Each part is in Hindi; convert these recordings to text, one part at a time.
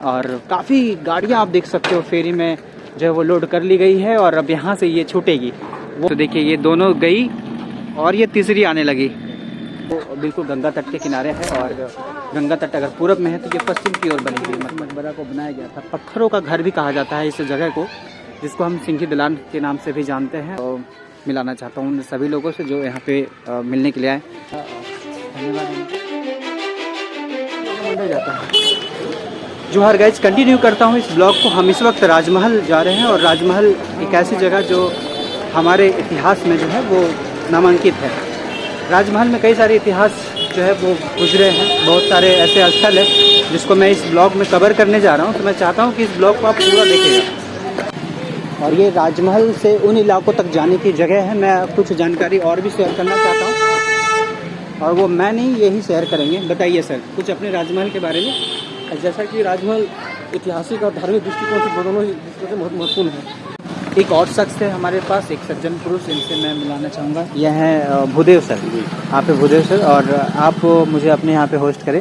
और काफ़ी गाड़ियाँ आप देख सकते हो फेरी में जो है वो लोड कर ली गई है और अब यहाँ से ये छूटेगी। वो तो देखिए ये दोनों गई और ये तीसरी आने लगी। वो बिल्कुल गंगा तट के किनारे है और गंगा तट अगर पूरब में है तो ये पश्चिम की ओर बनी हुई मकबरा को बनाया गया था। पत्थरों का घर भी कहा जाता है इस जगह को, जिसको हम सिंघी दलान के नाम से भी जानते हैं। और मिलाना चाहता हूँ उन सभी लोगों से जो यहाँ पे मिलने के लिए आए। धन्यवाद जाता है। जो हर गाइज कंटिन्यू करता हूँ इस ब्लॉग को। हम इस वक्त राजमहल जा रहे हैं और राजमहल एक ऐसी जगह जो हमारे इतिहास में जो है वो नामांकित है। राजमहल में कई सारे इतिहास जो है वो गुजरे हैं, बहुत सारे ऐसे स्थल हैं जिसको मैं इस ब्लॉग में कवर करने जा रहा हूँ। तो मैं चाहता हूँ कि इस ब्लॉग को आप पूरा देखिएगा। और ये राजमहल से उन इलाकों तक जाने की जगह है। मैं कुछ जानकारी और भी शेयर करना चाहता हूँ और वो मैं नहीं, यही शेयर करेंगे। बताइए सर कुछ अपने राजमहल के बारे में। जैसा कि राजमहल ऐतिहासिक और धार्मिक दृष्टिकोण से दोनों ही दृष्टिकोण से बहुत महत्वपूर्ण है। एक और शख्स है हमारे पास, एक सज्जन पुरुष, इनसे मैं मिलाना चाहूँगा। यह है भूदेव सर। आप है भूदेव सर और आप मुझे अपने यहाँ पे होस्ट करें।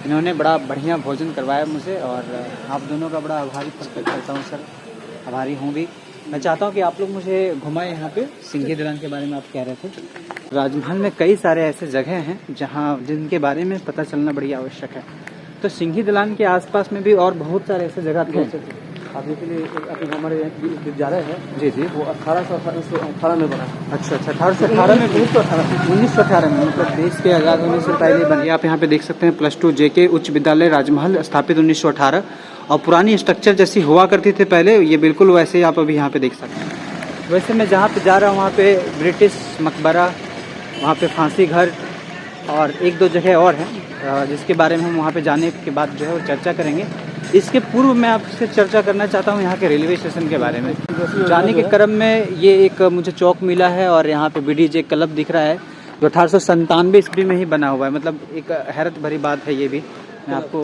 इन्होंने बड़ा बढ़िया भोजन करवाया मुझे और आप दोनों का बड़ा आभारी प्रकट करता हूँ सर, आभारी हूँ भी। मैं चाहता हूँ कि आप लोग मुझे घुमाएं यहाँ पे। सिंघी दलान के बारे में आप कह रहे थे। राजमहल में कई सारे ऐसे जगह हैं जहाँ जिनके बारे में पता चलना बड़ी आवश्यक है। तो सिंघी दलान के आसपास में भी और बहुत सारे ऐसे जगह थे। अभी के लिए अभी हमारे विद्यालय है जी जी, वो 1818 में बना। अच्छा 1818 में, 1918 में, मतलब देश के आज़ाद होने से पहले बनी। आप यहाँ पे देख सकते हैं +2 JK उच्च विद्यालय राजमहल, स्थापित 1918। और पुरानी स्ट्रक्चर जैसी हुआ करती थी पहले, ये बिल्कुल वैसे ही आप अभी यहाँ पे देख सकते हैं। वैसे मैं जहाँ पे जा रहा हूँ वहाँ पे ब्रिटिश मकबरा, वहाँ पे फांसी घर और एक दो जगह और हैं जिसके बारे में हम वहाँ पे जाने के बाद जो है वो चर्चा करेंगे। इसके पूर्व मैं आपसे चर्चा करना चाहता हूँ यहाँ के रेलवे स्टेशन के बारे में। जाने के क्रम में ये एक मुझे चौक मिला है और यहाँ पे BDJ क्लब दिख रहा है जो 1897 ईस्वी में ही बना हुआ है। मतलब एक हैरत भरी बात है ये भी। मैं आपको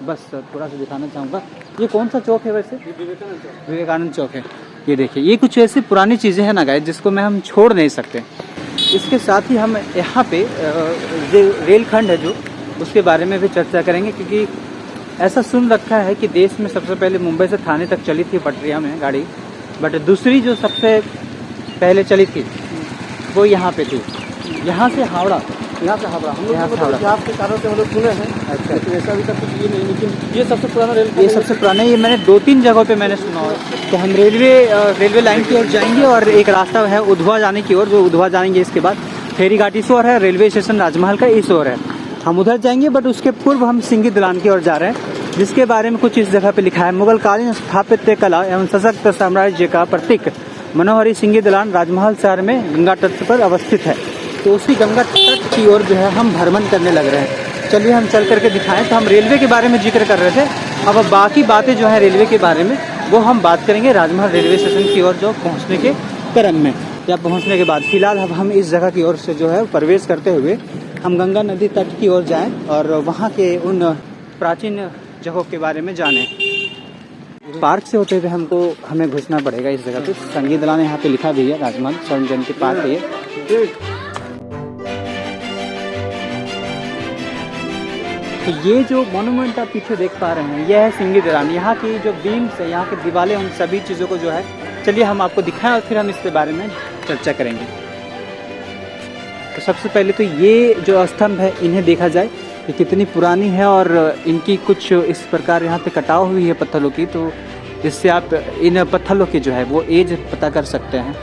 बस थोड़ा सा दिखाना चाहूँगा। ये कौन सा चौक है वैसे? विवेकानंद चौक है। ये देखिए, ये कुछ ऐसी पुरानी चीज़ें हैं ना गाइस जिसको मैं हम छोड़ नहीं सकते। इसके साथ ही हम यहाँ पे रेलखंड है जो, उसके बारे में भी चर्चा करेंगे, क्योंकि ऐसा सुन रखा है कि देश में सबसे पहले मुंबई से थाने तक चली थी पटरिया में गाड़ी, बट दूसरी जो सबसे पहले चली थी वो यहाँ पे थी, यहाँ से हावड़ा। यहाँ से हावड़ा हम लोग आपके कारण से हम लोग सुने हैं। अच्छा, लेकिन ऐसा अभी तक कुछ ये नहीं, लेकिन ये सबसे पुराना रेल, ये सबसे पुराना। ये मैंने 2-3 जगहों पे मैंने सुना है। तो हम रेलवे लाइन की ओर जाएंगे और एक रास्ता है उधवा जाने की ओर, जो उधवा जाएंगे इसके बाद फेरी घाट इस ओर है, रेलवे स्टेशन राजमहल का इस ओर है, हम उधर जाएंगे। बट उसके पूर्व हम सिंघी दलान की ओर जा रहे हैं, जिसके बारे में कुछ इस जगह पे लिखा है। मुगल कालीन स्थापत्य कला एवं सशक्त साम्राज्य का प्रतीक मनोहरी सिंघी दलान राजमहल शहर में गंगा तट पर अवस्थित है। तो उसी गंगा तट की ओर जो है हम भ्रमण करने लग रहे हैं। चलिए हम चल करके दिखाएं। तो हम रेलवे के बारे में जिक्र कर रहे थे, अब बाकी बातें जो है रेलवे के बारे में वो हम बात करेंगे राजमहल रेलवे स्टेशन की ओर जो पहुँचने के क्रम में या पहुँचने के बाद। फिलहाल अब हम इस जगह की ओर से जो है प्रवेश करते हुए हम गंगा नदी तट की ओर जाएं और वहाँ के उन प्राचीन जगहों के बारे में जानें। पार्क से होते हुए हमें घुसना पड़ेगा इस जगह पे। सिंघी दलान यहाँ पे लिखा भी है, राजमहल स्वर्ण जयंती पार्क है ये। तो ये जो मोनूमेंट आप पीछे देख पा रहे हैं यह है सिंघी दलान। यहाँ की जो बीम्स है, यहाँ के दीवारें, उन सभी चीज़ों को जो है चलिए हम आपको दिखाएं और फिर हम इसके बारे में चर्चा करेंगे। तो सबसे पहले तो ये जो स्तंभ है इन्हें देखा जाए कि कितनी पुरानी है और इनकी कुछ इस प्रकार यहाँ पे कटाव हुई है पत्थरों की, तो इससे आप इन पत्थरों की जो है वो एज पता कर सकते हैं।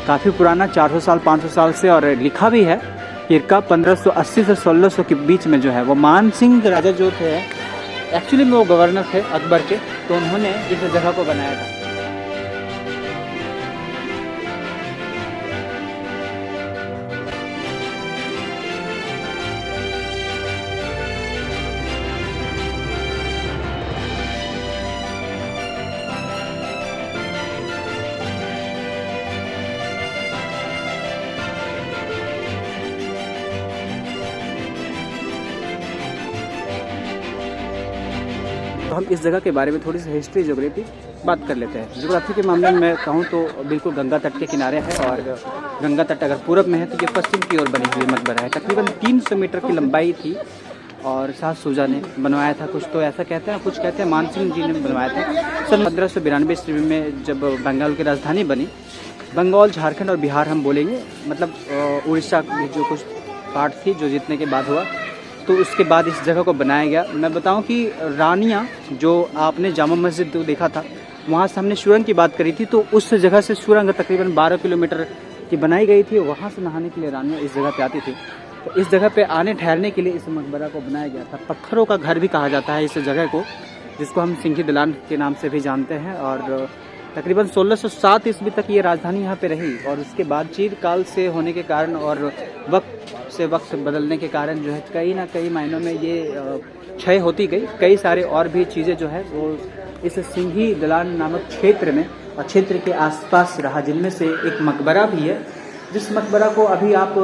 काफ़ी पुराना, 400 साल 500 साल से। और लिखा भी है कि इनका 1580 से 1600 के बीच में जो है वो मान सिंह राजा जो थे, एक्चुअली में वो गवर्नर थे अकबर के, तो उन्होंने इस जगह को बनाया था। तो हम इस जगह के बारे में थोड़ी सी हिस्ट्री ज्योग्राफी बात कर लेते हैं। ज्योग्राफी के मामले में मैं कहूँ तो बिल्कुल गंगा तट के किनारे है और गंगा तट अगर पूरब में है तो ये पश्चिम की ओर बनी हुई मकबरा है। तकरीबन 300 मीटर की लंबाई थी और सास सूजा ने बनवाया था, कुछ तो ऐसा कहते हैं, कुछ कहते हैं मान सिंह जी ने बनवाया था सन 1592 ईस्वी में, जब बंगाल की राजधानी बनी। बंगाल, झारखंड और बिहार हम बोलेंगे, मतलब उड़ीसा की जो कुछ पार्ट थी जो जीतने के बाद हुआ, तो उसके बाद इस जगह को बनाया गया। मैं बताऊं कि रानियाँ, जो आपने जामा मस्जिद तो देखा था, वहाँ से हमने सुरंग की बात करी थी, तो उस जगह से सुरंग तकरीबन 12 किलोमीटर की बनाई गई थी। वहाँ से नहाने के लिए रानियाँ इस जगह पे आती थी। तो इस जगह पे आने ठहरने के लिए इस मकबरा को बनाया गया था। पत्थरों का घर भी कहा जाता है इस जगह को, जिसको हम सिंघी दलान के नाम से भी जानते हैं। और तकरीबन 1607 ईस्वी तक ये राजधानी यहाँ पे रही, और उसके बाद चिरकाल से होने के कारण और वक्त से वक्त बदलने के कारण जो है कहीं ना कई मायनों में ये क्षय होती गई। कई सारे और भी चीज़ें जो है वो इस सिंघी दलान नामक क्षेत्र में और क्षेत्र के आसपास रहा, जिनमें से एक मकबरा भी है, जिस मकबरा को अभी आप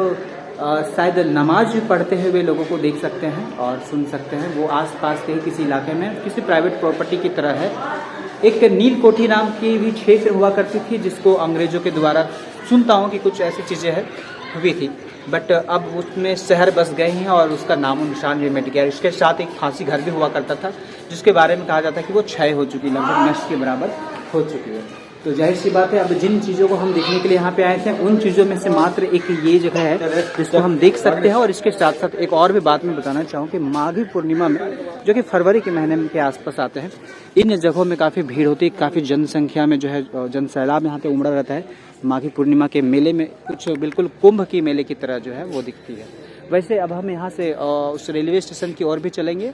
शायद नमाज पढ़ते हुए लोगों को देख सकते हैं और सुन सकते हैं। वो आसपास के ही किसी इलाके में किसी प्राइवेट प्रॉपर्टी की तरह है। एक नील कोठी नाम की भी क्षेत्र हुआ करती थी, जिसको अंग्रेजों के द्वारा, सुनता हूँ कि कुछ ऐसी चीज़ें है हुई थी, बट अब उसमें शहर बस गए हैं और उसका नामो निशान भी मिट गया। इसके साथ एक फांसी घर भी हुआ करता था, जिसके बारे में कहा जाता है कि वो क्षय हो चुकी, लगभग नष्ट के बराबर हो चुकी है। तो जाहिर सी बात है, अब जिन चीज़ों को हम देखने के लिए यहाँ पे आए थे, उन चीज़ों में से मात्र एक ये जगह है जिसको हम देख सकते हैं। और इसके साथ साथ एक और भी बात मैं बताना चाहूँ कि माघी पूर्णिमा में, जो कि फरवरी के महीने के आसपास आते हैं, इन जगहों में काफ़ी भीड़ होती है, काफ़ी जनसंख्या में जो है जनसैलाब यहाँ पे उमड़ा रहता है। माघी पूर्णिमा के मेले में कुछ बिल्कुल कुंभ की मेले की तरह जो है वो दिखती है। वैसे अब हम यहाँ से उस रेलवे स्टेशन की ओर भी चलेंगे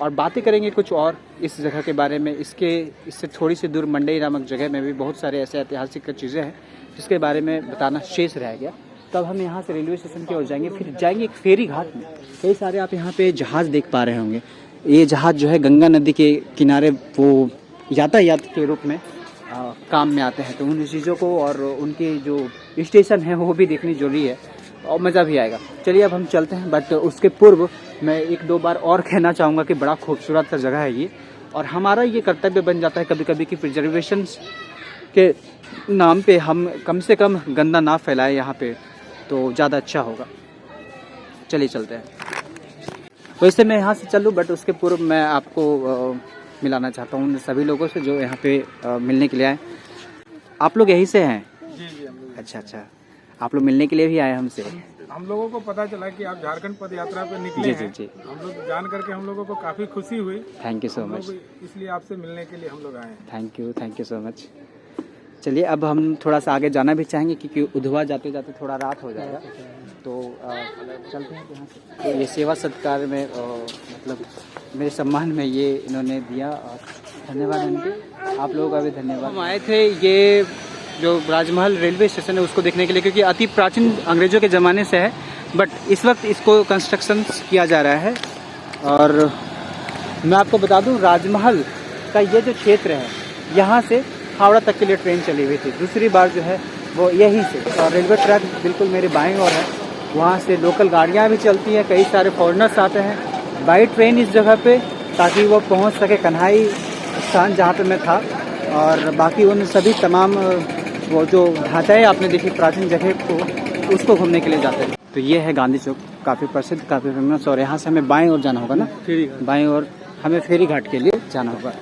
और बातें करेंगे कुछ और इस जगह के बारे में। इससे थोड़ी सी दूर मंडई नामक जगह में भी बहुत सारे ऐसे ऐतिहासिक चीज़ें हैं जिसके बारे में बताना शेष रह गया। तब हम यहाँ से रेलवे स्टेशन की ओर जाएंगे, फिर जाएंगे एक फेरी घाट में। कई सारे आप यहाँ पे जहाज़ देख पा रहे होंगे। ये जहाज़ जो है गंगा नदी के किनारे वो यातायात के रूप में काम में आते हैं। तो उन चीज़ों को और उनके जो स्टेशन है वो भी देखनी जरूरी है और मज़ा भी आएगा। चलिए अब हम चलते हैं, बट उसके पूर्व मैं एक दो बार और कहना चाहूँगा कि बड़ा खूबसूरत सा जगह है ये, और हमारा ये कर्तव्य बन जाता है कभी कभी कि प्रिजर्वेशन के नाम पे हम कम से कम गंदा ना फैलाएं यहाँ पे, तो ज़्यादा अच्छा होगा। चलिए चलते हैं। वैसे मैं यहाँ से चलूँ, बट उसके पूर्व मैं आपको मिलाना चाहता हूँ उन सभी लोगों से जो यहाँ पे मिलने के लिए आए। आप लोग यहीं से हैं? जी हम लोग। अच्छा, आप लोग मिलने के लिए भी आए हमसे? हम लोगों को पता चला कि आप झारखंड पद यात्रा पे निकले हैं। जी। हम लोग जान करके हम लोगों को काफी खुशी हुई। Thank you so much. इसलिए आपसे मिलने के लिए हम लोग आए हैं। Thank you so much. चलिए अब हम थोड़ा सा आगे जाना भी चाहेंगे क्योंकि उधवा जाते जाते थोड़ा रात हो जाएगा, तो चलते हैं यहाँ से। तो ये सेवा सत्कार में मतलब मेरे सम्मान में ये इन्होंने दिया, और धन्यवाद इनके। आप लोगों का भी धन्यवाद। हम आए थे ये जो राजमहल रेलवे स्टेशन है उसको देखने के लिए, क्योंकि अति प्राचीन अंग्रेज़ों के ज़माने से है, बट इस वक्त इसको कंस्ट्रक्शन किया जा रहा है। और मैं आपको बता दूं, राजमहल का ये जो क्षेत्र है, यहाँ से हावड़ा तक के लिए ट्रेन चली हुई थी। दूसरी बार जो है वो यहीं से, और रेलवे ट्रैक बिल्कुल मेरे बाएं ओर है, वहाँ से लोकल गाड़ियाँ भी चलती हैं। कई सारे फॉरेनर्स आते हैं बाई ट्रेन इस जगह पे, ताकि वो पहुँच सके कन्हाई स्थान जहाँ पे मैं था, और बाकी उन सभी तमाम वो जो ढांचाएँ आपने देखी प्राचीन जगह को, उसको घूमने के लिए जाते हैं। तो ये है गांधी चौक, काफ़ी प्रसिद्ध, काफ़ी फेमस, और यहाँ से हमें बाएं ओर जाना होगा ना, बाएं ओर हमें फेरी घाट के लिए जाना होगा।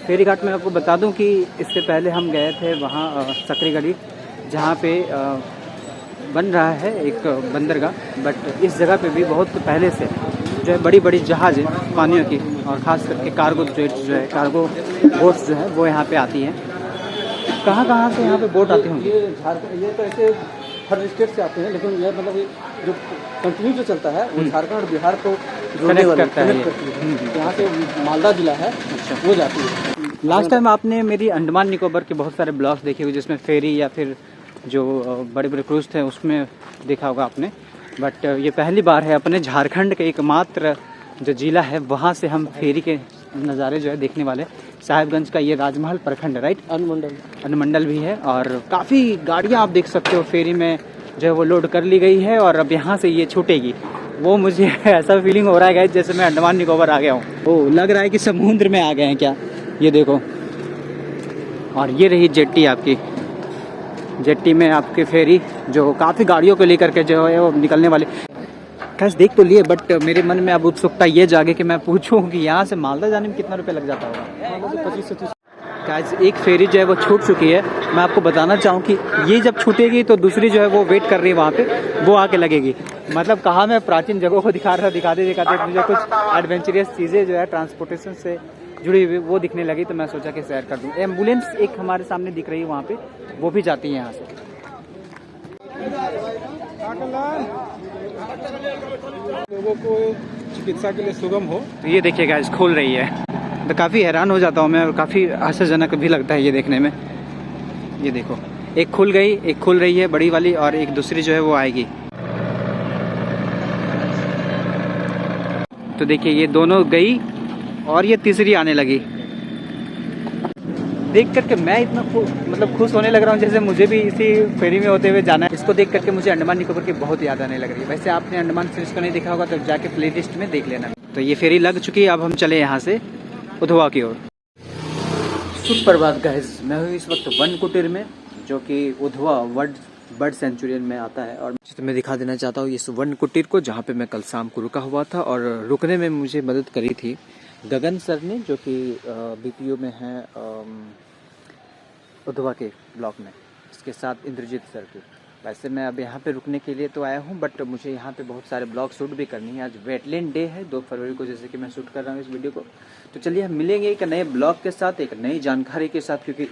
फेरी घाट में आपको बता दूं कि इससे पहले हम गए थे वहाँ सकरीगढ़ी, जहाँ पे बन रहा है एक बंदरगाह, बट इस जगह पे भी बहुत पहले से जो है बड़ी बड़ी जहाज़ पानियों की, और ख़ास करके कार्गो जेट्स जो है, कार्गो बोट्स जो है वो यहाँ पे आती हैं। कहाँ से यहाँ पे बोट आती होंगी? ये झारखंड, ये तो ऐसे हर स्टेट से आते हैं, लेकिन ये मतलब जो कंटिन्यू जो चलता है वो झारखंड और बिहार को कनेक्ट करता है। यहाँ से मालदा जिला है, अच्छा, वो जाती है। लास्ट टाइम आपने मेरी अंडमान निकोबार के बहुत सारे ब्लॉग्स देखे हुए, जिसमें फेरी या फिर जो बड़े बड़े क्रूज थे उसमें देखा होगा आपने, बट ये पहली बार है अपने झारखंड के एकमात्र जो जिला है वहाँ से हम फेरी के नज़ारे जो है देखने वाले। साहिबगंज का ये राजमहल प्रखंड है, राइट? अनुमंडल भी है, और काफ़ी गाड़ियाँ आप देख सकते हो फेरी में जो है वो लोड कर ली गई है, और अब यहाँ से ये छूटेगी। वो मुझे ऐसा फीलिंग हो रहा है जैसे मैं अंडमान निकोबार आ गया हूँ। वो लग रहा है कि समुद्र में आ गए हैं क्या, ये देखो। और ये रही जेट्टी आपकी, जेट्टी में आपके फेरी जो काफ़ी गाड़ियों को लेकर के जो है वो निकलने वाली। कैसे देख तो लिए, बट मेरे मन में अब उत्सुकता ये जागे कि मैं पूछूं कि यहाँ से मालदा जाने में कितना रुपया लग जाता होगा। 25 से 30। गाइस एक फेरी जो है वो छूट चुकी है। मैं आपको बताना चाहूँ कि ये जब छूटेगी तो दूसरी जो है वो वेट कर रही है वहाँ पे, वो आके लगेगी। मतलब कहाँ मैं प्राचीन जगहों को दिखाते दिखाते मुझे कुछ एडवेंचरस चीज़ें जो है ट्रांसपोर्टेशन से जुड़ी हुई वो दिखने लगी, तो मैं सोचा कि शेयर कर दूँ। एम्बुलेंस एक हमारे सामने दिख रही है वहाँ पे, वो भी जाती है यहाँ से। लोगों को चिकित्सा के लिए सुगम हो। तो ये देखिए गाइस खोल रही है, तो काफ़ी हैरान हो जाता हूँ मैं और काफ़ी आश्चर्यजनक भी लगता है ये देखने में। ये देखो एक खुल गई, एक खुल रही है बड़ी वाली, और एक दूसरी जो है वो आएगी। तो देखिए ये दोनों गई और ये तीसरी आने लगी। देख करके मैं इतना मतलब खुश होने लग रहा हूँ जैसे मुझे भी इसी फेरी में होते हुए जाना है। इसको देख करके मुझे अंडमान निकोबार की बहुत याद आने लग रही है। वैसे आपने अंडमान सीरीज को नहीं देखा होगा तो जाके प्ले लिस्ट में देख लेना। तो ये फेरी लग चुकी है, अब हम चले यहाँ से उधवा की ओर। सुप्रभात गाइस, मैं हूँ इस वक्त वन कुटीर में, जो कि उधवा बर्ड सेंचुरियन में आता है। और तो मैं दिखा देना चाहता हूँ इस वन कुटीर को, जहाँ पे मैं कल शाम को रुका हुआ था, और रुकने में मुझे मदद करी थी गगन सर ने, जो कि बीपीओ में है उधवा के ब्लॉक में, इसके साथ इंद्रजीत सर की। वैसे मैं अब यहाँ पे रुकने के लिए तो आया हूँ, बट मुझे यहाँ पे बहुत सारे ब्लॉग शूट भी करनी है। आज वेटलैंड डे है 2 फरवरी को, जैसे कि मैं शूट कर रहा हूँ इस वीडियो को। तो चलिए हम मिलेंगे एक नए ब्लॉग के साथ, एक नई जानकारी के साथ, क्योंकि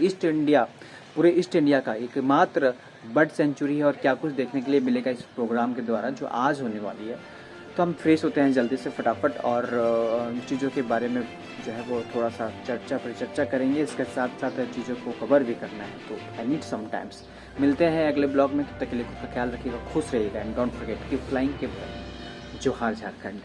पूरे ईस्ट इंडिया का एकमात्र बर्ड सेंचुरी है, और क्या कुछ देखने के लिए मिलेगा इस प्रोग्राम के द्वारा जो आज होने वाली है। तो हम फ्रेश होते हैं जल्दी से फटाफट, और चीज़ों के बारे में जो है वो थोड़ा सा परिचर्चा करेंगे। इसके साथ साथ चीज़ों को कवर भी करना है, तो आई नीड सम टाइम्स। मिलते हैं अगले ब्लॉग में, तब तक के लिए खुद का ख्याल रखिएगा, खुश रहिएगा, and don't forget keep flying, keep जोहार झारखंड।